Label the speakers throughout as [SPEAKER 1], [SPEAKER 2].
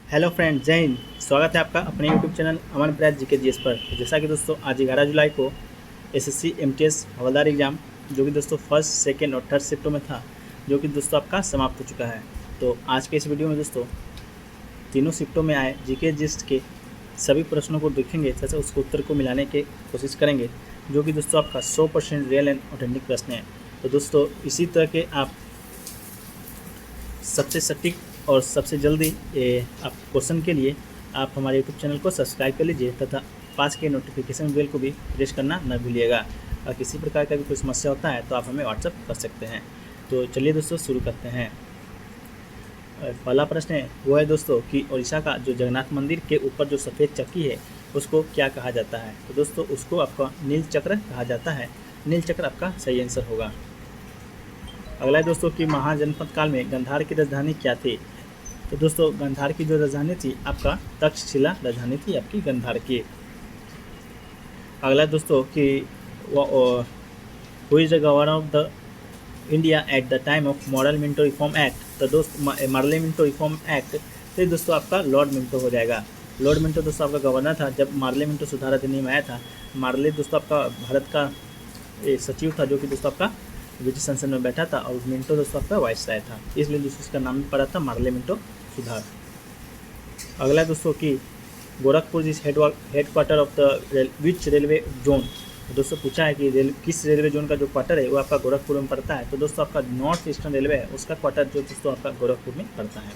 [SPEAKER 1] Hello friend, जय हिंद। स्वागत है आपका अपने यूट्यूब चैनल अमन प्रयास जी के जी एस पर। तो जैसा कि दोस्तों आज 11 जुलाई को एसएससी एमटीएस हवलदार एग्ज़ाम जो कि दोस्तों फर्स्ट सेकेंड और थर्ड शिफ्टों में था, जो कि दोस्तों आपका समाप्त हो चुका है। तो आज के इस वीडियो में दोस्तों तीनों शिफ्टों में आए जीके जिस्ट के सभी प्रश्नों को देखेंगे तथा उसके उत्तर को मिलाने की कोशिश करेंगे, जो कि दोस्तों आपका 100% रियल एंड ऑथेंटिक प्रश्न है। तो दोस्तों इसी तरह के आप सबसे सटीक और सबसे जल्दी आप क्वेश्चन के लिए आप हमारे यूट्यूब चैनल को सब्सक्राइब कर लीजिए तथा पास के नोटिफिकेशन बेल को भी प्रेस करना न भूलिएगा। और किसी प्रकार का भी कोई समस्या होता है तो आप हमें व्हाट्सअप कर सकते हैं। तो चलिए दोस्तों शुरू करते हैं। पहला प्रश्न है वो है दोस्तों कि उड़ीसा का जो जगन्नाथ मंदिर के ऊपर जो सफ़ेद चक्की है उसको क्या कहा जाता है। तो दोस्तों उसको आपका नील चक्र कहा जाता है। नील चक्र आपका सही आंसर होगा। अगला है दोस्तों कि महाजनपद काल में गांधार की राजधानी क्या थी। तो दोस्तों गांधार की जो राजधानी थी आपका तक्षशिला राजधानी थी आपकी गांधार की। अगला है दोस्तों कि who is the governor of the India at the time of model Minto reform act. तो दोस्त मॉडल मिंटो रिफॉर्म एक्ट तो दोस्तों आपका लॉर्ड मिंटो हो जाएगा। लॉर्ड मिंटो दोस्तों आपका गवर्नर था जब मार्ले मिंटो सुधार अधिनियम आया था। मार्ले दोस्तों आपका भारत का सचिव था, जो कि दोस्तों आपका ब्रिटिश संसद में बैठा था, और मिंटो दोस्तों आपका वाइसराय था, इसलिए दोस्तों इसका नाम भी पड़ा था मार्ले मिंटो सुधार। अगला दोस्तों कि Gorakhpur is headquarter of the which railway zone. तो दोस्तों पूछा है कि किस रेलवे जोन का जो क्वार्टर है वो आपका गोरखपुर में पड़ता है। तो दोस्तों आपका नॉर्थ ईस्टर्न रेलवे है उसका क्वार्टर जो दोस्तों आपका गोरखपुर में पड़ता है।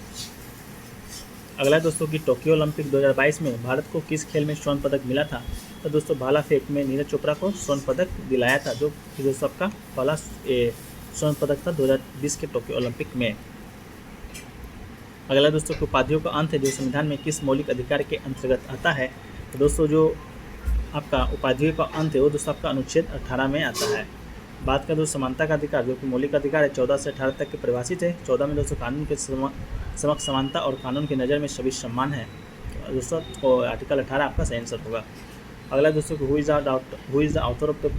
[SPEAKER 1] अगला दोस्तों कि टोक्यो ओलंपिक 2022 में भारत को किस खेल में स्वर्ण पदक मिला था। तो दोस्तों भाला फेंक में नीरज चोपड़ा को स्वर्ण पदक दिलाया था, जो कि दोस्तों आपका पहला स्वर्ण पदक था 2020 के टोक्यो ओलंपिक में। अगला दोस्तों कि उपाधियों का अंत है जो संविधान में किस मौलिक अधिकार के अंतर्गत आता है। तो दोस्तों जो आपका उपाधियों का अंत है वो दोस्तों आपका अनुच्छेद 18 में आता है। बात करें दोस्तों समानता का अधिकार जो कि मौलिक अधिकार है 14 से 18 तक के परिभाषित है। 14 में दोस्तों कानून के समक्ष समानता और कानून की नज़र में सभी सम्मान है। दोस्तों आर्टिकल 18 आपका सही आंसर होगा। अगला दोस्तों who is the author of the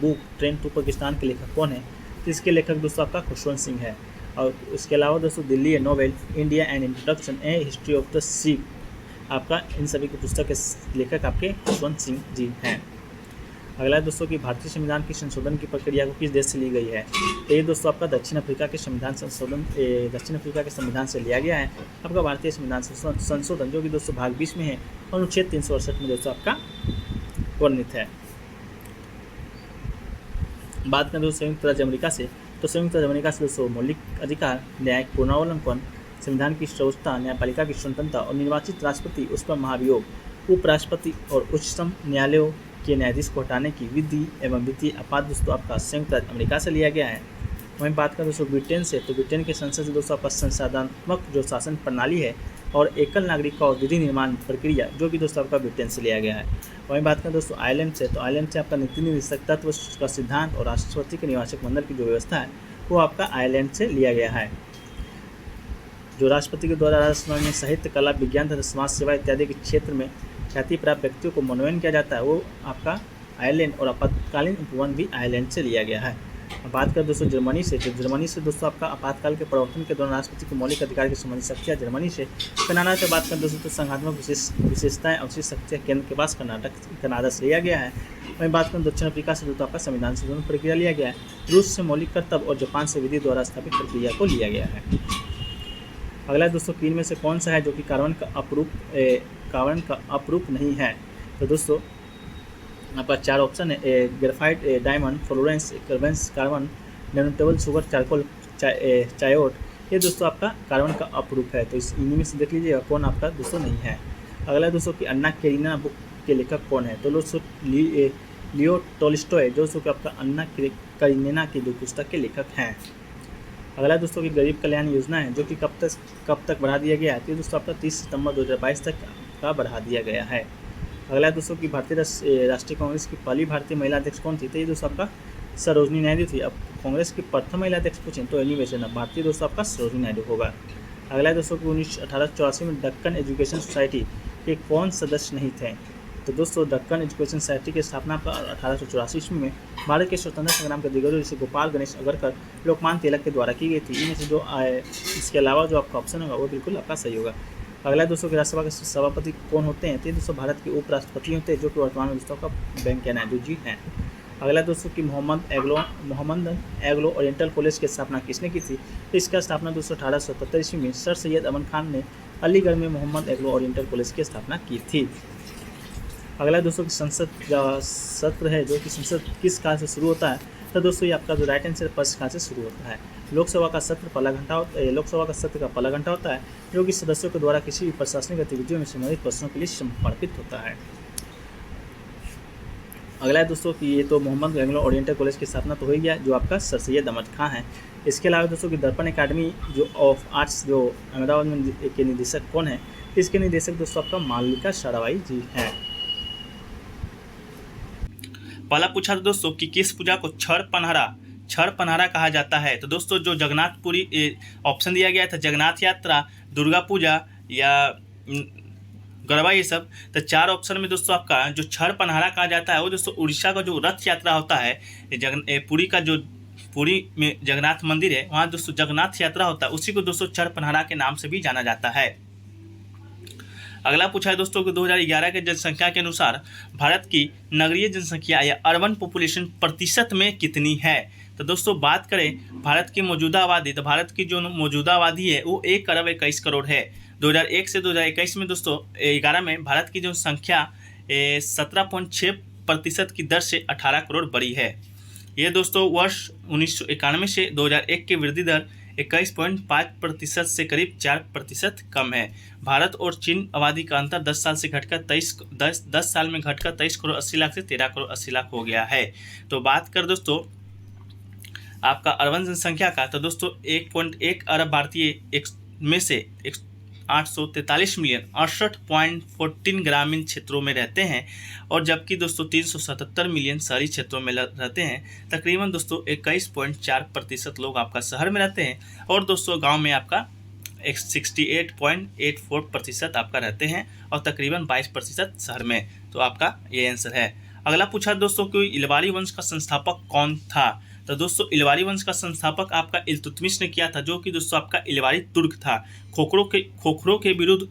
[SPEAKER 1] book train to Pakistan के लेखक कौन है। तो इसके लेखक दोस्तों आपका खुशवंत सिंह है। और इसके अलावा दोस्तों Delhi a novel, India and introduction a history of the sea आपका इन सभी की पुस्तक के लेखक आपके खुशवंत सिंह जी हैं। अगला है दोस्तों कि भारतीय संविधान की संशोधन की प्रक्रिया को किस देश से ली गई है। तो ये दोस्तों आपका दक्षिण अफ्रीका के संविधान से लिया गया है आपका भारतीय संविधान संशोधन, जो कि दोस्तों भाग 20 में है, अनुच्छेद 368 में दोस्तों आपका वर्णित है। बात करें दोस्तों संयुक्त राज्य अमेरिका से, तो संयुक्त राज्य अमेरिका से दोस्तों मौलिक अधिकार, न्यायिक पूर्णावलंबन, संविधान की सर्वोच्चता, न्यायपालिका की स्वतंत्रता और निर्वाचित राष्ट्रपति उस पर महाभियोग, उपराष्ट्रपति और उच्चतम न्यायालयों के न्यायाधीश को हटाने की विधि एवं वित्तीय आपात दोस्तों आपका संयुक्त राज्य अमेरिका से लिया गया है। वहीं बात करें दोस्तों ब्रिटेन से, तो ब्रिटेन के संसद से दोस्तों आपका संसाधनात्मक जो शासन प्रणाली है और एकल नागरिक और विधि निर्माण प्रक्रिया, जो कि दोस्तों आपका ब्रिटेन से लिया गया है। वहीं बात करें दोस्तों आयरलैंड से, तो आयरलैंड से आपका नीति निदेशक तत्व का सिद्धांत और राष्ट्रपति के निवासक मंडल की जो व्यवस्था है वो आपका आयरलैंड से लिया गया है। जो राष्ट्रपति के द्वारा राजस्थान में साहित्य, कला, विज्ञान तथा समाज सेवा इत्यादि के क्षेत्र में ख्याति प्राप्त व्यक्तियों को मनोनयन किया जाता है वो आपका आयरलैंड, और आपातकालीन उपवन भी आयरलैंड से लिया गया है। बात करें दोस्तों जर्मनी से, तो जर्मनी से दोस्तों आपका आपातकाल के प्रवर्तन के दौरान राष्ट्रपति को मौलिक अधिकार की संबंधित शक्तियाँ जर्मनी से। कनाडा से बात करें दोस्तों तो संघात्मक विशेषताएं और विशेष शक्तियाँ केंद्र के पास कनाडा से लिया गया है। वहीं बात करें दक्षिण अफ्रीका से दोस्तों आपका संविधान संशोधन प्रक्रिया लिया गया है। रूस से मौलिक कर्तव्य और जापान से विधि द्वारा स्थापित प्रक्रिया को लिया गया है। अगला दोस्तों तीन में से कौन सा है जो कि कार्बन का अपरूप नहीं है। तो दोस्तों आपका चार ऑप्शन है, graphite, diamond, fullerene, carbon, nanotube sugar, charcoal, चायोट, ये दोस्तों आपका कार्बन का अपरूप है। तो इस इन्हीं में से देख लीजिएगा कौन आपका दोस्तों नहीं है। अगला दोस्तों कि अन्ना कैरिना बुक के लेखक कौन है। तो दोस्तों लियो टोल्स्टॉय जो दोस्तों कि आपका अन्ना कैरिना की जो पुस्तक के लेखक हैं। अगला दोस्तों की गरीब कल्याण योजना है जो कि कब तक बढ़ा दिया गया है। तो दोस्तों आपका 30 सितंबर 2022 तक का बढ़ा दिया गया है। अगला दोस्तों की भारतीय राष्ट्रीय कांग्रेस की पहली भारतीय महिला अध्यक्ष कौन थी। तो ये दोस्तों आपका सरोजनी नायडू थी। अब कांग्रेस की प्रथम महिला अध्यक्ष पूछें तो एनी वैसे ना भारतीय दोस्तों आपका सरोजनी नायडू होगा। अगला दोस्तों की 1884 में दक्कन एजुकेशन सोसाइटी के कौन सदस्य नहीं थे। तो दोस्तों दक्कन एजुकेशन सोसाइटी की स्थापना 1884 में भारत के स्वतंत्रता संग्राम के दिग्गजों जैसे गोपाल गणेश अगरकर, लोकमान्य तिलक के द्वारा की गई थी। इनमें से जो इसके अलावा जो आपका ऑप्शन होगा वो बिल्कुल आपका सही होगा। अगला है दोस्तों कि राज्यसभा के सभापति कौन होते हैं? तो ये दोस्तों भारत के उपराष्ट्रपति होते हैं, जो कि वर्तमान में दोस्तों का वेंकैया नायडू जी हैं। अगला दोस्तों कि मोहम्मद एग्लो ओरिएंटल कॉलेज की स्थापना किसने की थी? तो इसका स्थापना दोस्तों 1877 ईस्वी में सर सैयद अमन खान ने अलीगढ़ में मोहम्मद एग्लो ओरिएंटल कॉलेज की स्थापना की थी। अगला दोस्तों की संसद सत्र है, जो कि संसद किस काल से शुरू होता है? तो दोस्तों ये आपका जो राइट आंसर प्रश्न काल से शुरू होता है। लोकसभा का सत्र का पहला घंटा होता है, जो कि सदस्यों के द्वारा किसी भी प्रशासनिक गतिविधियों में संबंधित प्रश्नों के लिए समर्पित होता है। अगला है दोस्तों कि ये तो मोहम्मद एग्लो ओरिएंटल कॉलेज की स्थापना तो हो ही गया, जो आपका सर सैयद अहमद खां है। इसके अलावा दोस्तों की दर्पण अकादमी जो ऑफ आर्ट्स जो अहमदाबाद में के निदेशक कौन है? इसके निदेशक दोस्तों आपका मालविका साराभाई जी हैं। पहला पूछा था दोस्तों कि किस पूजा को छड़ पनहरा कहा जाता है? तो दोस्तों जो जगन्नाथपुरी ऑप्शन दिया गया था, जगन्नाथ यात्रा, दुर्गा पूजा या गरबा, ये सब। तो 4 ऑप्शन में दोस्तों आपका जो छड़ पनहरा कहा जाता है वो दोस्तों उड़ीसा का जो रथ यात्रा होता है, पुरी में जगन्नाथ मंदिर है, वहाँ दोस्तों जगन्नाथ यात्रा होता है, उसी को दोस्तों छड़ पनहरा के नाम से भी जाना जाता है। अगला पूछा है दोस्तों कि 2011 के जनसंख्या के अनुसार भारत की नगरीय जनसंख्या या अर्बन पॉपुलेशन प्रतिशत में कितनी है? तो दोस्तों बात करें भारत की मौजूदा आबादी, तो भारत की जो मौजूदा आबादी है वो 1,21 करोड़ है। 2001 से 2021 में दोस्तों 11 में भारत की जो संख्या 17.6% की दर से 18 करोड़ बढ़ी है। ये दोस्तों वर्ष 1991 से 2001 की वृद्धि दर 21.5% से करीब 4% कम है। भारत और चीन आबादी का अंतर 10 साल में घटकर 23 करोड़ 80 लाख से 13 करोड़ 80 लाख हो गया है। तो बात कर दोस्तों आपका अर्बन जनसंख्या का, तो दोस्तों 1.1 अरब भारतीय में से 843 मिलियन 68.14 ग्रामीण क्षेत्रों में रहते हैं, और जबकि दोस्तों 377 मिलियन शहरी क्षेत्रों में रहते हैं। तकरीबन दोस्तों 21.4% लोग आपका शहर में रहते हैं, और दोस्तों गांव में आपका 68.84% आपका रहते हैं, और तकरीबन 22% शहर में। तो आपका ये आंसर है। अगला पूछा दोस्तों कि इलवारी वंश का संस्थापक कौन था? तो दोस्तों इलवारी वंश का संस्थापक आपका इल्तुतमिश ने किया था, जो कि दोस्तों आपका इलवारी तुर्क था। खोखरों के विरुद्ध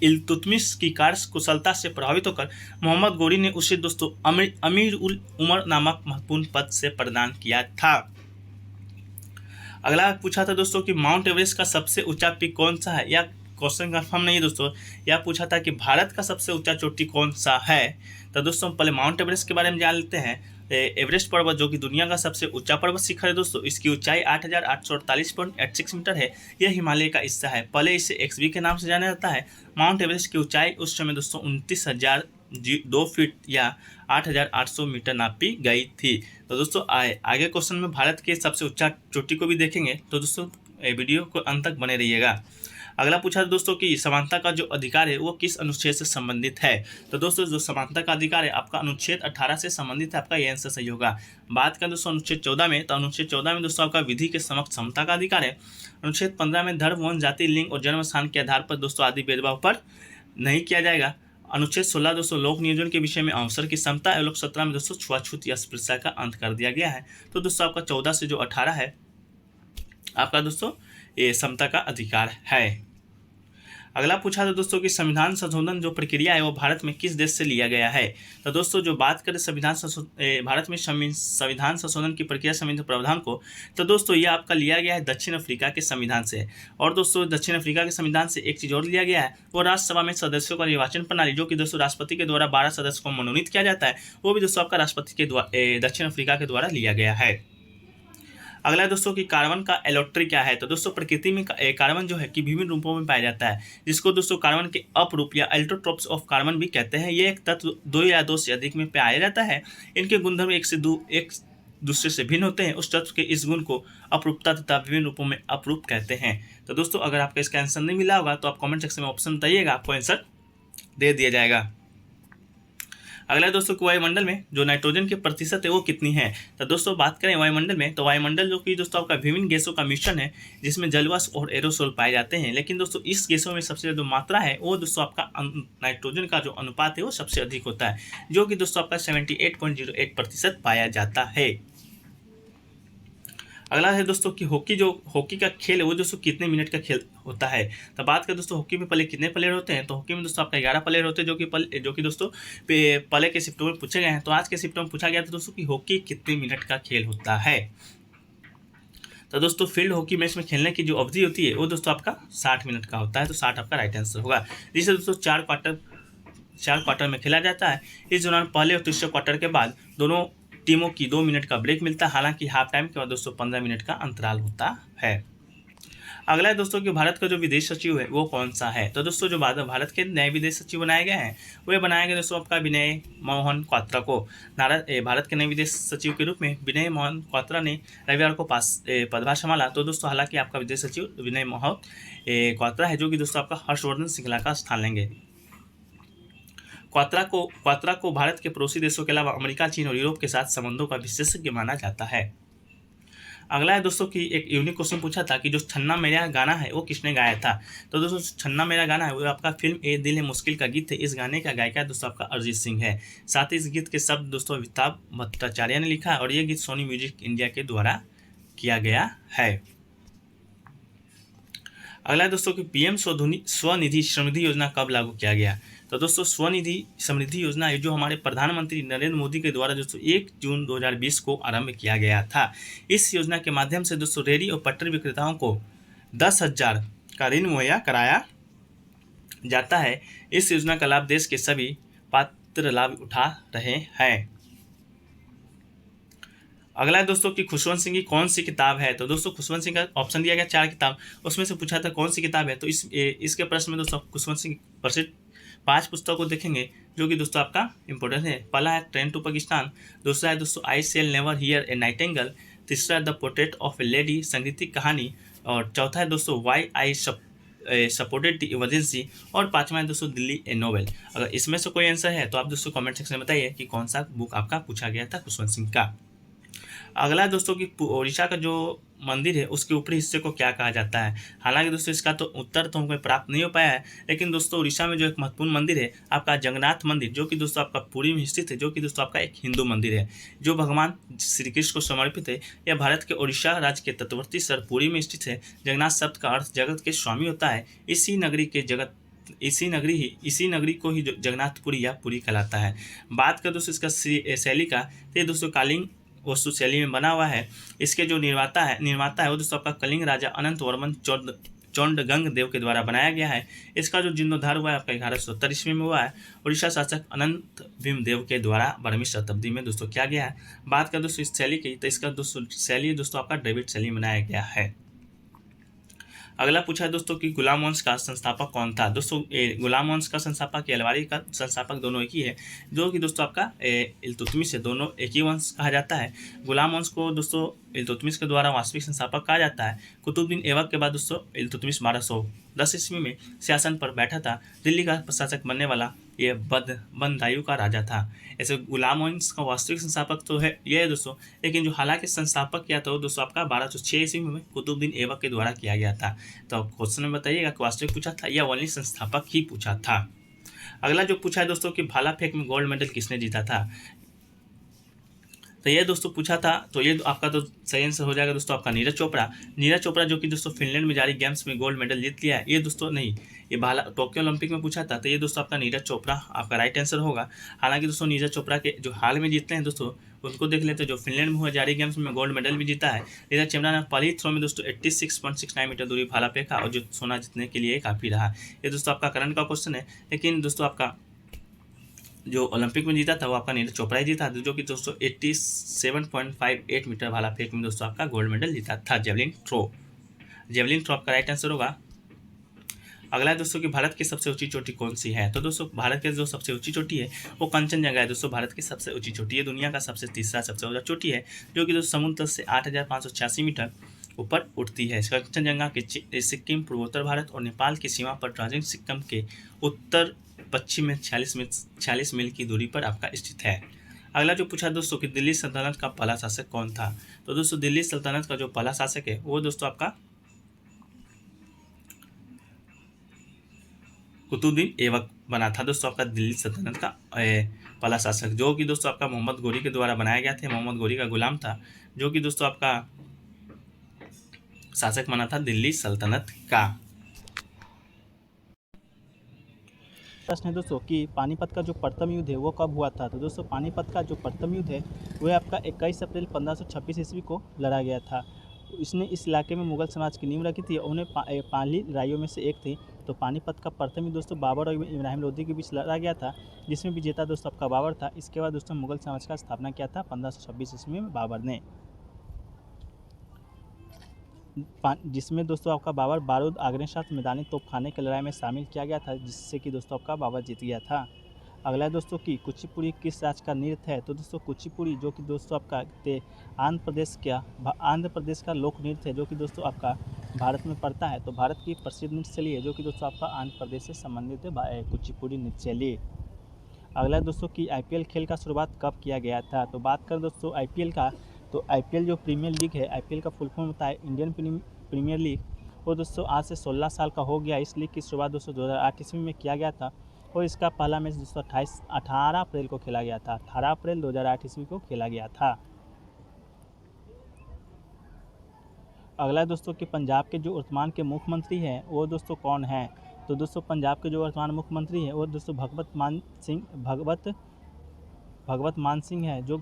[SPEAKER 1] इल्तुतमिश की कार्य कुशलता से प्रभावित होकर मोहम्मद गौरी ने उसे दोस्तों अमीर उल उमर नामक महत्वपूर्ण पद से प्रदान किया था। अगला पूछा था दोस्तों कि माउंट एवरेस्ट का सबसे ऊंचा पीक कौन सा है? या क्वेश्चन कंफर्म नहीं है दोस्तों, यह पूछा था कि भारत का सबसे ऊंचा चोटी कौन सा है। तो दोस्तों पहले माउंट एवरेस्ट के बारे में जान लेते हैं। एवरेस्ट पर्वत जो कि दुनिया का सबसे ऊंचा पर्वत शिखर है दोस्तों, इसकी ऊंचाई 8,848.86 मीटर है। यह हिमालय का हिस्सा है। पहले इसे एक्सवी के नाम से जाना जाता है। माउंट एवरेस्ट की ऊंचाई उस समय दोस्तों 29,002 फीट या 8,800 मीटर नापी गई थी। तो दोस्तों आगे क्वेश्चन में भारत के सबसे ऊंचा चोटी को भी देखेंगे, तो दोस्तों वीडियो को अंत तक बने रहिएगा। अगला पूछा दोस्तों कि समानता का जो अधिकार है वो किस अनुच्छेद से संबंधित है? तो दोस्तों जो समानता का अधिकार है आपका अनुच्छेद 18 से संबंधित है। आपका ये आंसर सही होगा। बात करें दोस्तों अनुच्छेद 14 में, तो अनुच्छेद 14 में दोस्तों आपका विधि के समक्ष समता का अधिकार है। अनुच्छेद 15 में धर्म, वंश, जाति, लिंग और जन्म स्थान के आधार पर दोस्तों आदि भेदभाव पर नहीं किया जाएगा। अनुच्छेद 16 दोस्तों लोक नियोजन के विषय में अवसर की समता है। लोक 17 में दोस्तों छुआछूत या अस्पृश्यता का अंत कर दिया गया है। तो दोस्तों आपका 14 से जो 18 है आपका दोस्तों ये समता का अधिकार है। अगला पूछा था दोस्तों कि संविधान संशोधन जो प्रक्रिया है वो भारत में किस देश से लिया गया है? तो दोस्तों जो बात करें भारत में संविधान संशोधन की प्रक्रिया संविधान प्रावधान को, तो दोस्तों ये आपका लिया गया है दक्षिण अफ्रीका के संविधान से। और दोस्तों दक्षिण अफ्रीका के संविधान से एक चीज़ और लिया गया है, वो राज्यसभा में सदस्यों का निर्वाचन प्रणाली, जो कि दोस्तों राष्ट्रपति के द्वारा 12 सदस्यों को मनोनीत किया जाता है, वो भी दोस्तों आपका राष्ट्रपति के द्वारा दक्षिण अफ्रीका के द्वारा लिया गया है। अगला दोस्तों कि कार्बन का एलोट्री क्या है? तो दोस्तों प्रकृति में कार्बन जो है कि विभिन्न रूपों में पाया जाता है, जिसको दोस्तों कार्बन के अपरूप या एल्ट्रोट्रॉप्स ऑफ कार्बन भी कहते हैं। ये एक तत्व 2 या 2 से अधिक में पाया जाता है। इनके गुणधर्म एक दूसरे से भिन्न होते हैं। उस तत्व के इस गुण को अपरूपता तथा विभिन्न रूपों में अपरूप कहते हैं। तो दोस्तों अगर आपका इसका आंसर नहीं मिला होगा तो आप कमेंट सेक्शन में ऑप्शन बताइएगा, आपको आंसर दे दिया जाएगा। अगला दोस्तों वायुमंडल में जो नाइट्रोजन की प्रतिशत है वो कितनी है? तो दोस्तों बात करें वायुमंडल में, तो वायुमंडल जो कि दोस्तों आपका विभिन्न गैसों का मिश्रण है, जिसमें जलवाष्प और एरोसोल पाए जाते हैं। लेकिन दोस्तों इस गैसों में सबसे जो मात्रा है वो दोस्तों आपका नाइट्रोजन का जो अनुपात है वो सबसे अधिक होता है, जो कि दोस्तों आपका 78.08% पाया जाता है। अगला है दोस्तों कि हॉकी का खेल है वो दोस्तों कितने मिनट का खेल होता है। तो बात करें दोस्तों हॉकी में पहले कितने प्लेयर होते हैं, तो हॉकी में दोस्तों आपका 11 प्लेयर होते हैं, जो कि दोस्तों पहले के शिफ्टों में पूछे गए हैं। तो आज के शिफ्टों में पूछा गया था दोस्तों कि हॉकी कितने मिनट का खेल होता है। तो दोस्तों फील्ड हॉकी मैच में खेलने की जो अवधि होती है वो दोस्तों आपका 60 मिनट का होता है। तो 60 आपका राइट आंसर होगा। जिसे दोस्तों चार क्वार्टर में खेला जाता है। इस दौरान पहले और तीसरे क्वार्टर के बाद दोनों टीमों की 2 मिनट का ब्रेक मिलता है। हालांकि हाफ टाइम के बाद दोस्तों 15 मिनट का अंतराल होता है। अगला है दोस्तों कि भारत का जो विदेश सचिव है वो कौन सा है। तो दोस्तों जो भारत के नए विदेश सचिव बनाए गए हैं वो बनाए गए दोस्तों आपका विनय मोहन क्वात्रा को भारत के नए विदेश सचिव के रूप में विनय मोहन क्वात्रा ने रविवार को पदभार संभाला। तो दोस्तों हालांकि आपका विदेश सचिव विनय मोहन क्वात्रा है, जो कि दोस्तों आपका हर्षवर्धन श्रृंखला का स्थान लेंगे। क्वात्रा को भारत के पड़ोसी देशों के अलावा अमेरिका, चीन और यूरोप के साथ संबंधों का विशेषज्ञ माना जाता है। अगला है दोस्तों कि एक यूनिक क्वेश्चन पूछा था कि जो छन्ना मेरा गाना है वो किसने गाया था। तो दोस्तों छन्ना मेरा गाना है वो आपका फिल्म ए दिल है मुश्किल का गीत है। इस गाने का गायिका दोस्तों आपका अरिजीत सिंह है। साथ ही इस गीत के शब्द दोस्तों अमिताभ भट्टाचार्य ने लिखा और ये गीत सोनी म्यूजिक इंडिया के द्वारा किया गया है। अगला है दोस्तों कि पीएम स्वनिधि समृद्धि योजना कब लागू किया गया। तो दोस्तों स्वनिधि समृद्धि योजना है जो हमारे प्रधानमंत्री नरेंद्र मोदी के द्वारा दोस्तों 1 जून 2020 को आरंभ किया गया था। इस योजना के माध्यम से दोस्तों रेहड़ी और पटरी विक्रेताओं को 10,000 का ऋण मुहैया कराया जाता है। इस योजना का लाभ देश के सभी पात्र लाभ उठा रहे हैं। अगला है दोस्तों कि खुशवंत सिंह की कौन सी किताब है। तो दोस्तों खुशवंत सिंह का ऑप्शन दिया गया 4 किताब, उसमें से पूछा था कौन सी किताब है। तो इसके प्रश्न में दोस्तों खुशवंत सिंह प्रसिद्ध 5 पुस्तकों को देखेंगे जो कि दोस्तों आपका इंपॉर्टेंट है। पहला है ट्रेन टू पाकिस्तान, दूसरा है दोस्तों I shall never hear a nightingale, तीसरा है the portrait of a lady संगीतिक कहानी, और चौथा है दोस्तों why I supported the emergency, और 5वां है दोस्तों दिल्ली ए नोवेल। अगर इसमें से कोई आंसर है तो आप दोस्तों कमेंट सेक्शन में बताइए कि कौन सा बुक आपका पूछा गया था खुशवंत सिंह का। अगला दोस्तों कि उड़ीसा का जो मंदिर है उसके ऊपरी हिस्से को क्या कहा जाता है। हालांकि दोस्तों इसका तो उत्तर तो हमको प्राप्त नहीं हो पाया है, लेकिन दोस्तों उड़ीसा में जो एक महत्वपूर्ण मंदिर है आपका जगन्नाथ मंदिर, जो कि दोस्तों आपका पुरी में स्थित है, जो कि दोस्तों आपका एक हिंदू मंदिर है जो भगवान श्री कृष्ण को समर्पित है। यह भारत के उड़ीसा राज्य के तटवर्ती शहर पुरी में स्थित है। जगन्नाथ शब्द का अर्थ जगत के स्वामी होता है। इसी नगरी को ही जगन्नाथपुरी या पुरी कहलाता है। बात कर दोस्तों इसका शैली का, तो ये दोस्तों कालिंग वस्तु शैली में बना हुआ है। इसके जो निर्माता है वो दोस्तों आपका कलिंग राजा अनंत वर्मन चौंडगंग देव के द्वारा बनाया गया है। इसका जो जीर्णोद्धार हुआ है आपका 1170 ईस्वी में हुआ है। उड़ीसा शासक अनंत भीम देव के द्वारा 12वीं शताब्दी में दोस्तों किया गया है। बात कर दोस्तों इस शैली की, तो इसका दोस्तों शैली दोस्तों आपका ड्रेविड शैली में बनाया गया है। अगला पूछा है दोस्तों कि गुलाम वंश का संस्थापक कौन था। दोस्तों गुलाम वंश का संस्थापक अलवारी का संस्थापक दोनों एक ही है, जो कि दोस्तों आपका इल्तुतमिश है, दोनों एक ही वंश कहा जाता है। गुलाम वंश को दोस्तों इल्तुतमिश के द्वारा वास्तविक संस्थापक कहा जाता है। कुतुबुद्दीन ऐबक के बाद दोस्तों इल्तुतमिश 1210 ईस्वी में शासन पर बैठा था। दिल्ली का प्रशासक बनने वाला ये बंदायूं का राजा था। ऐसे गुलाम वंश का वास्तविक संस्थापक तो है ये है दोस्तों, लेकिन जो हालांकि संस्थापक किया था वो दोस्तों आपका 1206 ईस्वी में कुतुबुद्दीन ऐबक के द्वारा किया गया था। तो क्वेश्चन में बताइएगा कि वास्तविक पूछा था या ओनली संस्थापक ही पूछा था। अगला जो पूछा है दोस्तों कि भाला फेंक में गोल्ड मेडल किसने जीता था। तो ये दोस्तों पूछा था, तो ये आपका तो सही आंसर हो जाएगा दोस्तों आपका नीरज चोपड़ा, जो कि दोस्तों फिनलैंड में जारी गेम्स में गोल्ड मेडल जीत लिया है। ये दोस्तों नहीं, ये भाला टोक्यो ओलंपिक में पूछा था, तो ये दोस्तों आपका नीरज चोपड़ा आपका राइट आंसर होगा। हालांकि दोस्तों नीरज चोपड़ा के जो हाल में जीतते हैं दोस्तों उनको देख लेते हैं। जो फिनलैंड में हुए जारी गेम्स में गोल्ड मेडल भी जीता है। नीरज चोपड़ा ने पहली थ्रो में दोस्तों 86.69 मीटर दूरी भाला फेंका और जो सोना जीतने के लिए काफ़ी रहा। ये दोस्तों आपका करंट का क्वेश्चन है, लेकिन दोस्तों आपका जो ओलंपिक में जीता था वो आपका नीरज चोपड़ा ही जीता, जो कि दोस्तों 87.58 मीटर भाला फेंक में दोस्तों आपका गोल्ड मेडल जीता था। जेवलिन थ्रो आपका राइट आंसर होगा। अगला है दोस्तों कि भारत की सबसे ऊंची चोटी कौन सी है। तो दोस्तों भारत की जो सबसे ऊंची चोटी है वो कंचनजंगा है। दोस्तों भारत की सबसे ऊंची चोटी है, दुनिया का तीसरा सबसे ऊंचा चोटी है, जो कि दोस्तों समुद्र तल से 8,586 मीटर ऊपर उठती है। कंचनजंगा के सिक्किम, पूर्वोत्तर भारत और नेपाल की सीमा पर दार्जिलिंग सिक्किम के उत्तर पश्चिम में 46 मील की दूरी पर आपका स्थित है। अगला जो पूछा दोस्तों कि दिल्ली सल्तनत का पहला शासक कौन था। तो दोस्तों दिल्ली सल्तनत का जो पहला शासक है वो दोस्तों आपका कुतुबुद्दीन ऐबक बना था। दोस्तों आपका दिल्ली सल्तनत का पहला शासक, जो कि दोस्तों आपका मोहम्मद गोरी के द्वारा बनाया गया था। मोहम्मद गोरी का गुलाम था, जो कि दोस्तों आपका
[SPEAKER 2] शासक बना था दिल्ली सल्तनत का।
[SPEAKER 1] प्रश्न है दोस्तों कि पानीपत का जो प्रथम युद्ध है वो कब हुआ था। तो दोस्तों पानीपत का जो प्रथम युद्ध है वह आपका 21 अप्रैल 1526 ईस्वी को लड़ा गया था। इसने इस इलाके में मुगल समाज की नींव रखी थी। उन्हें पाली लड़ाइयों में से एक थी। तो पानीपत का प्रथम युद्ध दोस्तों बाबर और इब्राहिम लोदी के बीच लड़ा गया था, जिसमें विजेता दोस्तों आपका बाबर था। इसके बाद दोस्तों मुगल समाज का स्थापना किया था 1526 ईस्वी में बाबर ने, जिसमें दोस्तों आपका बाबर बारूद आगरे साथ मैदानी तोपखाने की लड़ाई में शामिल किया गया था, जिससे कि दोस्तों आपका बाबर जीत गया था। अगला है दोस्तों कि कुचिपुड़ी किस राज्य का नृत्य है। तो दोस्तों कुचिपुड़ी जो कि दोस्तों आपका आंध्र प्रदेश का लोक नृत्य है, जो कि दोस्तों आपका भारत में पड़ता है। तो भारत की प्रसिद्ध नृत्य शैली है जो कि दोस्तों आपका आंध्र प्रदेश से संबंधित है कुचिपुड़ी नृत्य शैली। अगला है दोस्तों कि आईपीएल खेल का शुरुआत कब किया गया था। तो बात करें दोस्तों आईपीएल का, तो आईपीएल जो प्रीमियर लीग है, आईपीएल का फुल फॉर्म होता है इंडियन प्रीमियर लीग। वो दोस्तों आज से 16 साल का हो गया। इस लीग की शुरुआत दोस्तों 2008 ईस्वी में किया गया था और इसका पहला मैच दोस्तों 18 अप्रैल को खेला गया था। 18 अप्रैल 2008 ईस्वी को खेला गया था। अगला है दोस्तों कि पंजाब के जो वर्तमान के मुख्यमंत्री हैं वो दोस्तों कौन हैं। तो दोस्तों पंजाब के जो वर्तमान मुख्यमंत्री हैं वो दोस्तों भगवत मान सिंह है, जो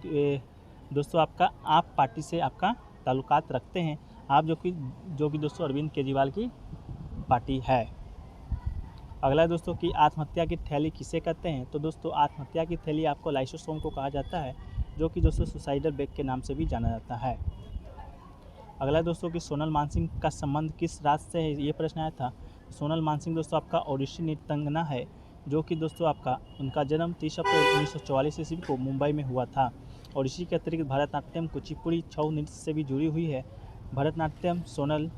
[SPEAKER 1] दोस्तों आपका आप पार्टी से आपका ताल्लुकात रखते हैं। आप जो कि दोस्तों अरविंद केजरीवाल की पार्टी है। अगला है दोस्तों कि आत्महत्या की थैली किसे कहते हैं। तो दोस्तों आत्महत्या की थैली आपको लाइसोसोम को कहा जाता है, जो कि दोस्तों सुसाइडल बैग के नाम से भी जाना जाता है। अगला है दोस्तों कि सोनल मानसिंह का संबंध किस राज्य से है, ये प्रश्न आया था। सोनल मानसिंह दोस्तों आपका ओडिसी नृत्यांगना है, जो कि दोस्तों आपका उनका जन्म 30 अप्रैल 1944 ईस्वी को मुंबई में हुआ था। और इसी के अतिरिक्त भरतनाट्यम कुचिपुड़ी छऊ नृत्य से भी जुड़ी हुई है। भरतनाट्यम सोनल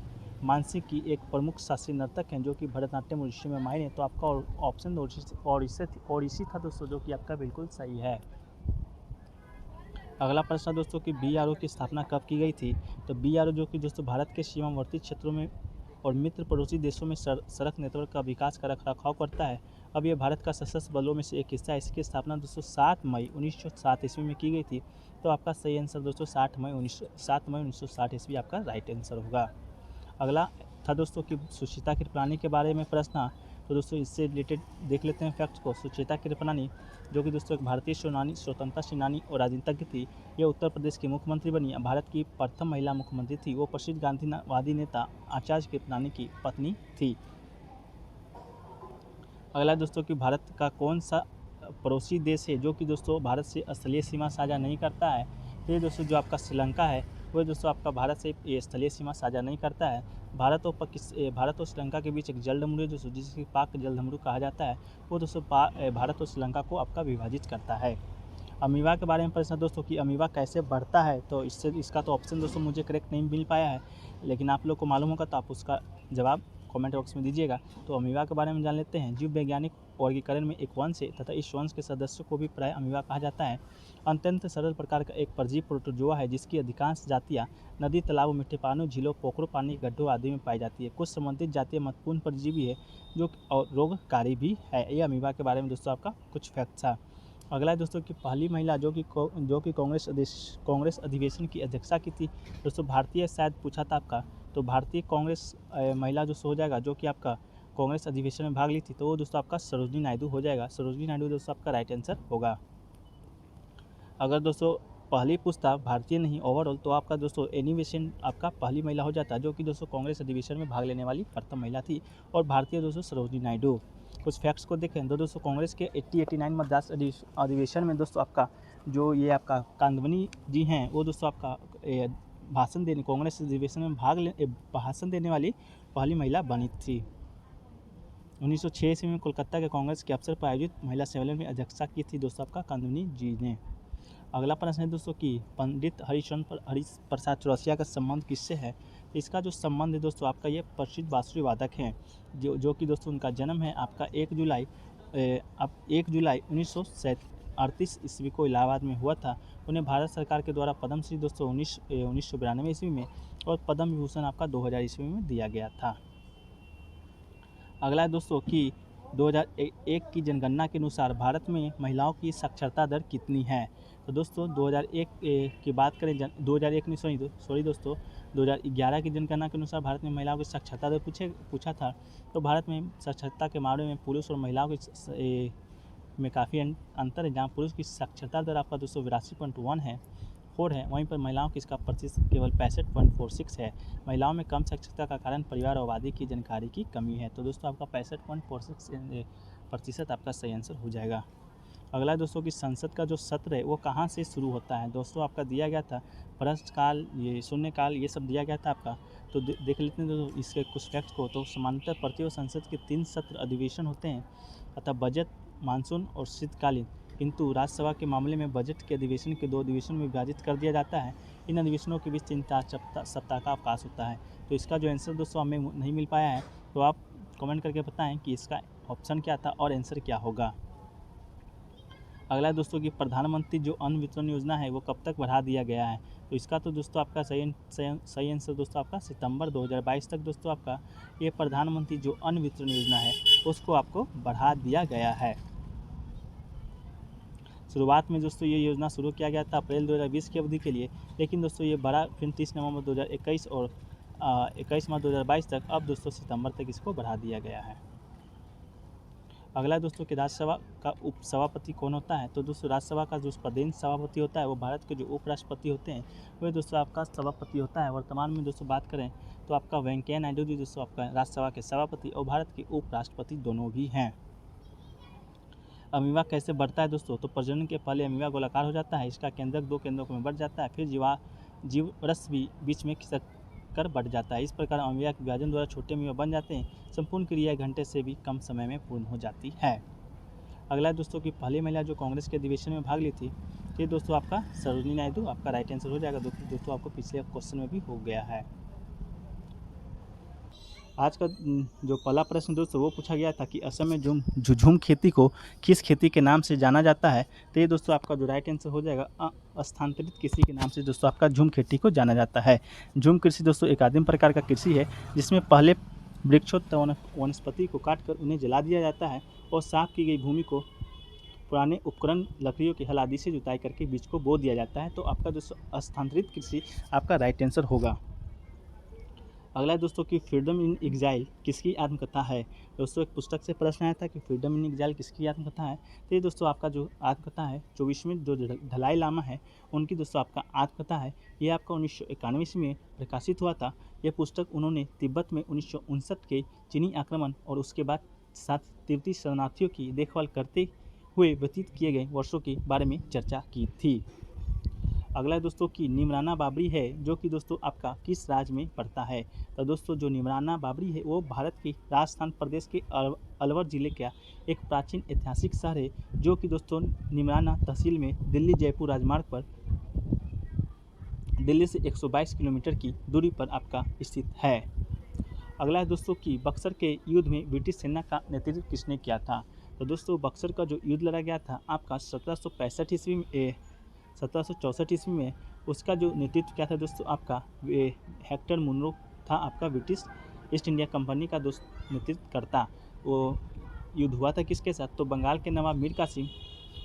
[SPEAKER 1] मानसिंह की एक प्रमुख शास्त्रीय नर्तक हैं, जो कि भरतनाट्यम उड़ीसी में माहिर है। तो आपका ऑप्शन ओडिसी था दोस्तों, जो कि आपका बिल्कुल सही है। अगला प्रश्न दोस्तों कि बीआरओ की स्थापना कब की गई थी। तो बीआरओ जो कि दोस्तों भारत के सीमावर्ती क्षेत्रों में और मित्र पड़ोसी देशों में सड़क नेटवर्क का विकास का रखरखाव करता है। अब यह भारत का सशस्त्र बलों में से एक हिस्सा है। इसकी स्थापना दोस्तों 7 मई 1907 ईस्वी में की गई थी। तो आपका सही आंसर दोस्तों 7 मई 1960 ईस्वी आपका राइट आंसर होगा। अगला था दोस्तों कि सुचिता कृपलानी के बारे में प्रश्न। तो दोस्तों इससे रिलेटेड देख लेते हैं फैक्ट्स को। सुचेता कृपलानी जो कि दोस्तों एक भारतीय स्वतंत्रता सेनानी और राजनीतिज्ञ थी। यह उत्तर प्रदेश की मुख्यमंत्री बनी। भारत की प्रथम महिला मुख्यमंत्री थी। वो प्रसिद्ध गांधीवादी नेता आचार्य कृपलानी की पत्नी थी। अगला दोस्तों कि भारत का कौन सा पड़ोसी देश है जो कि दोस्तों भारत से स्थलीय सीमा साझा नहीं करता है। तो ये दोस्तों जो आपका श्रीलंका है, वो दोस्तों आपका भारत से स्थलीय सीमा साझा नहीं करता है। भारत और श्रीलंका के बीच एक जलसंधि है जो जिसे पाक जलसंधि कहा जाता है। वो दोस्तों भारत और श्रीलंका को आपका विभाजित करता है। अमीबा के बारे में प्रश्न दोस्तों कि अमीबा कैसे बढ़ता है। तो इसका तो ऑप्शन दोस्तों मुझे करेक्ट नहीं मिल पाया है, लेकिन आप लोग को मालूम होगा तो आप उसका जवाब कमेंट बॉक्स में दीजिएगा। तो अमीबा के बारे में जान लेते हैं। जीव वैज्ञानिक वर्गीकरण में एक वंश है तथा इस वंश के सदस्यों को भी प्राय अमीबा कहा जाता है। अत्यंत सरल प्रकार का एक परजीवी प्रोटोजोआ है, जिसकी अधिकांश जातियाँ नदी, तालाबों, मीठे पानी, झीलों, पोखरों, पानी के गड्ढों आदि में पाई जाती है। कुछ संबंधित जातियाँ महत्वपूर्ण परजीवी है जो और रोगकारी भी है। ये अमीबा के बारे में दोस्तों आपका कुछ फैक्ट्स है। अगला है दोस्तों कि पहली महिला जो कि कांग्रेस अधिवेशन की अध्यक्षता की थी। दोस्तों भारतीय शायद पूछा था आपका, तो भारतीय कांग्रेस महिला जो हो जाएगा जो कि आपका कांग्रेस अधिवेशन में भाग ली थी, तो वो दोस्तों आपका सरोजिनी नायडू हो जाएगा। सरोजिनी नायडू दोस्तों आपका राइट आंसर होगा। अगर दोस्तों पहली पूछता भारतीय नहीं ओवरऑल, तो आपका दोस्तों एनी बेसेंट आपका पहली महिला हो जाता, जो कि दोस्तों कांग्रेस अधिवेशन में भाग लेने वाली प्रथम महिला थी। और भारतीय दोस्तों सरोजिनी नायडू। कुछ फैक्ट्स को देखें तो दोस्तों कांग्रेस के 89 मद्रास अधिवेशन में दोस्तों आपका जो ये आपका कांदवनी जी हैं, वो दोस्तों आपका कांग्रेस अधिवेशन में भाषण देने वाली पहली महिला बनी थी। 1906 ईस्वी में कोलकाता के कांग्रेस के अवसर पर आयोजित महिला सम्मेलन में अध्यक्षता की थी दोस्तों आपका कांदवनी जी ने। अगला प्रश्न है दोस्तों कि पंडित हरीश प्रसाद चौरसिया का संबंध किससे है। इसका जो संबंध है दोस्तों आपका ये प्रसिद्ध बांसुरी वादक हैं, जो कि दोस्तों उनका जन्म है आपका 1 जुलाई 1938 ईस्वी को इलाहाबाद में हुआ था। उन्हें भारत सरकार के द्वारा पद्मश्री दोस्तों 1992 ईस्वी में और पद्म विभूषण आपका 2000 ईस्वी में दिया गया था। अगला है दोस्तों कि 2001 की जनगणना के अनुसार भारत में महिलाओं की साक्षरता दर कितनी है। तो दोस्तों 2001 की बात करें 2001 नहीं सॉरी दोस्तों 2011 की जनगणना के अनुसार भारत में महिलाओं की साक्षरता दर पूछा था, तो भारत में साक्षरता के मामले में पुरुष और महिलाओं में काफ़ी अंतर है, जहाँ पुरुष की साक्षरता दर आपका 282.1 है 4 है, वहीं पर महिलाओं की इसका प्रतिशत केवल 65.46 है। महिलाओं में कम साक्षरता का कारण परिवार और आबादी की जानकारी की कमी है। तो दोस्तों आपका 65.46% आपका सही आंसर हो जाएगा। अगला दोस्तों कि संसद का जो सत्र है वो कहाँ से शुरू होता है। दोस्तों आपका दिया गया था प्रश्नकाल, ये शून्यकाल, ये सब दिया गया था आपका, तो देख लेते हैं दोस्तों इसके कुछ फैक्ट्स को। तो सामान्यतः प्रतिवर्ष संसद के 3 सत्र अधिवेशन होते हैं, अतः बजट, मानसून और शीतकालीन, किंतु राज्यसभा के मामले में बजट के अधिवेशन के 2 अधिवेशन में विभाजित कर दिया जाता है। इन अधिवेशनों के बीच 3-4 सप्ताह का अवकाश होता है। तो इसका जो आंसर दोस्तों हमें नहीं मिल पाया है, तो आप कमेंट करके बताएं कि इसका ऑप्शन क्या था और आंसर क्या होगा। अगला है दोस्तों कि प्रधानमंत्री जो अन्न वितरण योजना है वो कब तक बढ़ा दिया गया है। तो इसका तो दोस्तों आपका सही आंसर दोस्तों आपका सितंबर 2022 तक दोस्तों आपका ये प्रधानमंत्री जो अन्न वितरण योजना है उसको आपको बढ़ा दिया गया है। शुरुआत में दोस्तों ये योजना शुरू किया गया था अप्रैल 2020 की अवधि के लिए, लेकिन दोस्तों ये बढ़ा फिर 30 नवंबर 2021 और 21 मार्च 2022 तक, अब दोस्तों सितंबर तक इसको बढ़ा दिया गया है। अगला दोस्तों कि राज्यसभा का उपसभापति कौन होता है। तो दोस्तों राज्यसभा का जो प्रदेश सभापति होता है वो भारत के जो उपराष्ट्रपति होते हैं वह दोस्तों आपका सभापति होता है। वर्तमान में दोस्तों बात करें तो आपका वेंकैया नायडू जी दोस्तों आपका राज्यसभा के सभापति और भारत के उपराष्ट्रपति दोनों भी हैं। अमीबा कैसे बढ़ता है दोस्तों। तो प्रजनन के पहले अमीबा गोलाकार हो जाता है, इसका केंद्रक 2 केंद्रों में बढ़ जाता है, फिर जीवरस भी बीच में खिसक कर बढ़ जाता है। इस प्रकार अमीबा के विभाजन द्वारा छोटे अमीबा बन जाते हैं। संपूर्ण क्रिया 1 घंटे से भी कम समय में पूर्ण हो जाती है। अगला दोस्तों की पहली महिला जो कांग्रेस के अधिवेशन में भाग ली थी, ये दोस्तों आपका सरोजिनी नायडू आपका राइट आंसर हो जाएगा। दोस्तों आपको पिछले क्वेश्चन में भी हो गया है। आज का जो पहला प्रश्न दोस्तों वो पूछा गया था कि असम में झूम खेती को किस खेती के नाम से जाना जाता है। तो ये दोस्तों आपका जो राइट आंसर हो जाएगा स्थानांतरित कृषि के नाम से दोस्तों आपका झूम खेती को जाना जाता है। झूम कृषि दोस्तों एक आदिम प्रकार का कृषि है जिसमें पहले वृक्षोत्तर वनस्पति को काटकर उन्हें जला दिया जाता है और साफ की गई भूमि को पुराने उपकरण लकड़ियों की हल आदि से जुताई करके बीज को बो दिया जाता है। तो आपका दोस्तों स्थानांतरित कृषि आपका राइट आंसर होगा। अगला दोस्तों कि फ्रीडम इन एग्जाइल किसकी आत्मकथा है। दोस्तों एक पुस्तक से प्रश्न आया था कि फ्रीडम इन एग्जाइल किसकी आत्मकथा है। तो ये दोस्तों आपका जो आत्मकथा है 24वें जो दलाई लामा है उनकी दोस्तों आपका आत्मकथा है। ये आपका 1991 में प्रकाशित हुआ था। यह पुस्तक उन्होंने तिब्बत में 1959 के चीनी आक्रमण और उसके बाद तिब्बती शरणार्थियों की देखभाल करते हुए व्यतीत किए गए वर्षों के बारे में चर्चा की थी। अगला दोस्तों कि निमराना बाबरी है जो कि दोस्तों आपका किस राज्य में पड़ता है। तो दोस्तों जो निमराना बाबरी है वो भारत के राजस्थान प्रदेश के अलवर जिले का एक प्राचीन ऐतिहासिक शहर है जो कि दोस्तों निमराना तहसील में दिल्ली जयपुर राजमार्ग पर दिल्ली से 122 किलोमीटर की दूरी पर आपका स्थित है। अगला है दोस्तों कि बक्सर के युद्ध में ब्रिटिश सेना का नेतृत्व किसने किया था। तो दोस्तों बक्सर का जो युद्ध लड़ा गया था आपका 1764 ईस्वी में, उसका जो नेतृत्व किया था दोस्तों आपका हेक्टर मुनरो था, आपका ब्रिटिश ईस्ट इंडिया कंपनी का दोस्त नेतृत्व करता। वो युद्ध हुआ था किसके साथ। तो बंगाल के नवाब मीर कासिम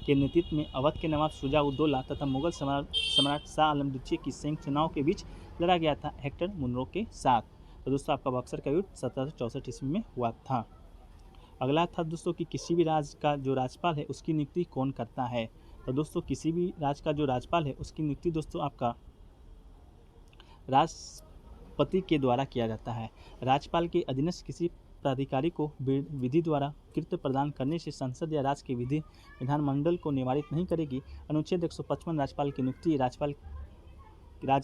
[SPEAKER 1] के नेतृत्व में अवध के नवाब शुजा-उद-दौला तथा मुगल सम्राट शाह आलम द्वितीय की संयुक्त सेनाओं के बीच लड़ा गया था हेक्टर मुनरो के साथ। तो दोस्तों आपका बक्सर का युद्ध 1764 ईस्वी में हुआ था। अगला था दोस्तों कि किसी भी राज्य का जो राज्यपाल है उसकी नियुक्ति कौन करता है। तो दोस्तों किसी भी राज्य का जो राज्यपाल है उसकी नियुक्ति दोस्तों आपका राष्ट्रपति के द्वारा किया जाता है। राज्यपाल के अधीनस्थ किसी प्राधिकारी को विधि द्वारा कृत्य प्रदान करने से संसद या राज्य के विधानमंडल को निवारित नहीं करेगी। अनुच्छेद 155 राज्यपाल की नियुक्ति राज्य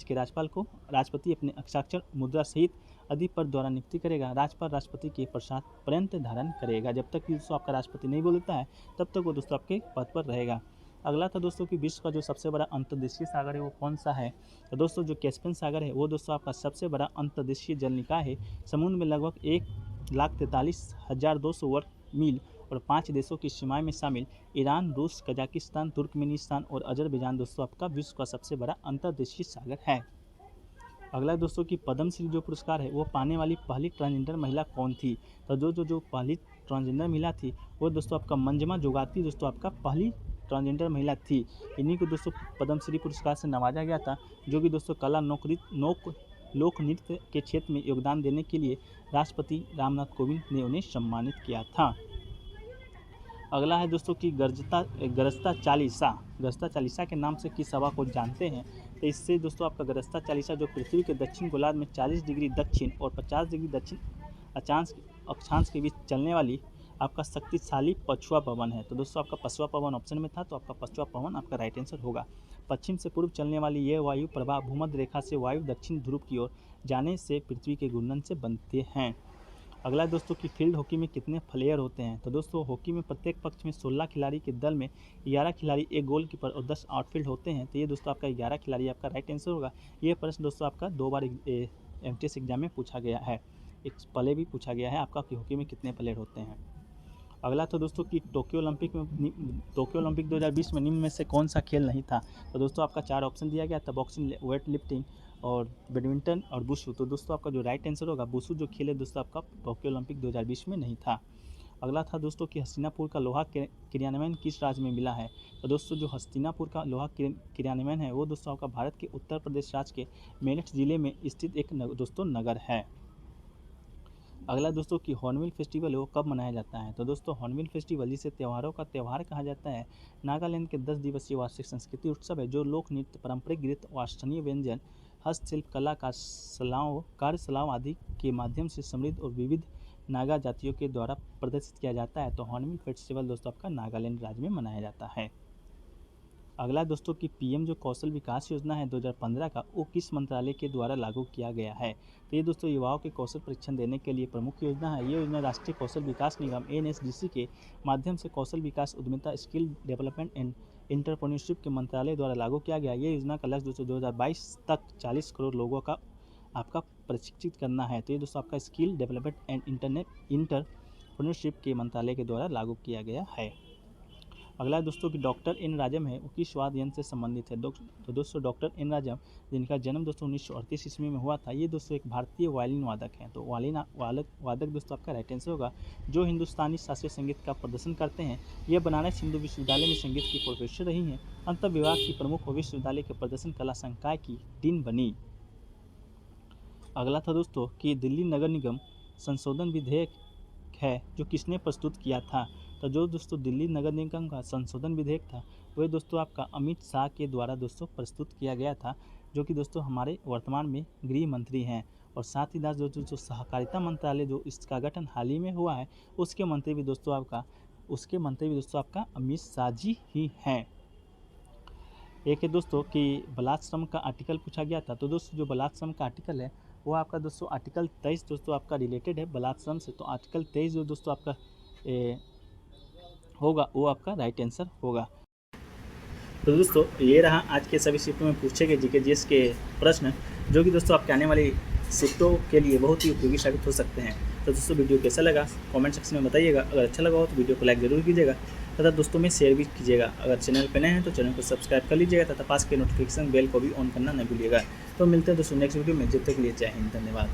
[SPEAKER 1] के राज्यपाल को राष्ट्रपति अपने हस्ताक्षर मुद्रा सहित अधिपद द्वारा नियुक्ति करेगा। राज्यपाल राष्ट्रपति के प्रसाद पर्यंत धारण करेगा। जब तक कि दोस्तों आपका राष्ट्रपति नहीं बोलता है तब तक वो दोस्तों आपके पद पर रहेगा। अगला था दोस्तों कि विश्व का जो सबसे बड़ा अंतर्देशीय सागर है वो कौन सा है। तो दोस्तों जो कैस्पियन सागर है वो दोस्तों आपका सबसे बड़ा अंतर्देशीय जल निकाय है। समुद्र में लगभग 1,43,200 वर्ग मील और 5 देशों की सीमाएं में शामिल ईरान, रूस, कजाकिस्तान, तुर्कमेनिस्तान और अजरबैजान दोस्तों आपका विश्व का सबसे बड़ा अंतर्देशीय सागर है। अगला दोस्तों कि पद्मश्री जो पुरस्कार है वो पाने वाली पहली ट्रांसजेंडर महिला कौन थी। तो जो पहली ट्रांसजेंडर महिला थी वो दोस्तों आपका मंजमा जोगाती दोस्तों आपका पहली ट्रांसजेंडर महिला थी। इन्हीं को दोस्तों पद्मश्री पुरस्कार से नवाजा गया था जो कि दोस्तों कला, लोक नृत्य के क्षेत्र में योगदान देने के लिए राष्ट्रपति रामनाथ कोविंद ने उन्हें सम्मानित किया था। अगला है दोस्तों कि गरजता चालीसा के नाम से किस हवा को जानते हैं। तो इससे दोस्तों आपका गरजता चालीसा जो पृथ्वी के दक्षिण गोलार्ध में 40 डिग्री दक्षिण और 50 डिग्री दक्षिण अक्षांश के बीच चलने वाली आपका शक्तिशाली पछुआ पवन है। तो दोस्तों आपका पछुआ पवन ऑप्शन में था, तो आपका पछुआ पवन आपका राइट आंसर होगा। पश्चिम से पूर्व चलने वाली यह वायु प्रवाह भूमध्य रेखा से वायु दक्षिण ध्रुव की ओर जाने से पृथ्वी के घूर्णन से बनते हैं। अगला दोस्तों कि फील्ड हॉकी में कितने प्लेयर होते हैं। तो दोस्तों हॉकी में प्रत्येक पक्ष में 16 खिलाड़ी के दल में 11 खिलाड़ी, एक गोलकीपर और 10 आउटफील्ड होते हैं। तो ये दोस्तों आपका 11 खिलाड़ी आपका राइट आंसर होगा। ये प्रश्न दोस्तों आपका 2 बार एमटीएस एग्जाम में पूछा गया है, एक पहले भी पूछा गया है आपका कि हॉकी में कितने प्लेयर होते हैं। अगला तो दोस्तों कि टोक्यो ओलंपिक 2020 में निम्न में से कौन सा खेल नहीं था। तो दोस्तों आपका 4 ऑप्शन दिया गया था, बॉक्सिंग, वेट लिफ्टिंग और बैडमिंटन और वुशु। तो दोस्तों आपका जो राइट आंसर होगा वुशु जो खेल है दोस्तों आपका टोक्यो ओलंपिक 2020 में नहीं था। अगला था दोस्तों कि हस्तिनापुर का लोहा क्रियान्वयन किस राज्य में मिला है। तो दोस्तों जो हस्तिनापुर का लोहा क्रियान्वयन है वो दोस्तों आपका भारत के उत्तर प्रदेश राज्य के मेरठ जिले में स्थित एक दोस्तों नगर है। अगला दोस्तों कि हॉर्नबिल फेस्टिवल है वो कब मनाया जाता है। तो दोस्तों हॉर्नबिल फेस्टिवल जिसे त्योहारों का त्यौहार कहा जाता है, नागालैंड के 10 दिवसीय वार्षिक संस्कृति उत्सव है जो लोक नृत्य, पारंपरिक गीत, स्थानीय व्यंजन, हस्तशिल्प कला, कार्यशालाओं आदि के माध्यम से समृद्ध और विविध नागा जातियों के द्वारा प्रदर्शित किया जाता है। तो हॉर्नबिल फेस्टिवल दोस्तों आपका नागालैंड राज्य में मनाया जाता है। अगला दोस्तों कि पीएम जो कौशल विकास योजना है 2015 का, वो किस मंत्रालय के द्वारा लागू किया गया है। तो ये दोस्तों युवाओं के कौशल परीक्षण देने के लिए प्रमुख योजना है। ये योजना राष्ट्रीय कौशल विकास निगम NSDC के माध्यम से कौशल विकास, उद्यमिता, स्किल डेवलपमेंट एंड एंटरप्रेन्योरशिप के मंत्रालय द्वारा लागू किया गया। ये योजना का लक्ष्य दोस्तों 2022 तक 40 करोड़ लोगों का आपका प्रशिक्षित करना है। तो ये दोस्तों आपका स्किल डेवलपमेंट एंड एंटरप्रेन्योरशिप के मंत्रालय के द्वारा लागू किया गया है। अगला दोस्तों कि डॉक्टर एन राजम है वो किस वाद्य यंत्र से संबंधित है। तो दोस्तों डॉक्टर एन राजम जिनका जन्म दोस्तों 1938 ईस्वी में हुआ था, ये दोस्तों एक भारतीय वायलिन वादक हैं। तो वायलिन वादक दोस्तों आपका राइट आंसर होगा जो हिंदुस्तानी शास्त्रीय संगीत का प्रदर्शन करते हैं। ये बनारस हिंदू विश्वविद्यालय में संगीत की प्रोफेसर रही हैं। अंतर विभाग की प्रमुख विश्वविद्यालय के प्रदर्शन कला संकाय की डीन बनी। अगला था दोस्तों कि दिल्ली नगर निगम संशोधन विधेयक है जो किसने प्रस्तुत किया था। तो जो दोस्तों दिल्ली नगर निगम का संशोधन विधेयक था वह दोस्तों आपका अमित शाह के द्वारा दोस्तों प्रस्तुत किया गया था, जो कि दोस्तों हमारे वर्तमान में गृह मंत्री हैं। और साथ ही साथ जो सहकारिता मंत्रालय जो इसका गठन हाल ही में हुआ है उसके मंत्री भी दोस्तों आपका अमित शाह जी ही हैं। एक है दोस्तों कि बलात्श्रम का आर्टिकल पूछा गया था। तो दोस्तों जो बलात्श्रम का आर्टिकल है वो आपका दोस्तों आर्टिकल 23 दोस्तों आपका रिलेटेड है बलात्श्रम से। तो आर्टिकल 23 जो दोस्तों आपका होगा वो आपका राइट आंसर होगा। तो दोस्तों ये रहा आज के सभी शिफ्टों में पूछे गए GS के प्रश्न, जो कि दोस्तों आपके आने वाली शिफ्टों के लिए बहुत ही उपयोगी साबित हो सकते हैं। तो दोस्तों वीडियो कैसा लगा कमेंट सेक्शन में बताइएगा। अगर अच्छा लगा हो तो वीडियो को लाइक ज़रूर कीजिएगा तथा दोस्तों में शेयर भी कीजिएगा। अगर चैनल पर नए हैं तो चैनल को सब्सक्राइब कर लीजिएगा तथा पास के नोटिफिकेशन बेल को भी ऑन करना न भूलिएगा। तो मिलते हैं दोस्तों नेक्स्ट वीडियो में, जब तक के लिए जय हिंद, धन्यवाद।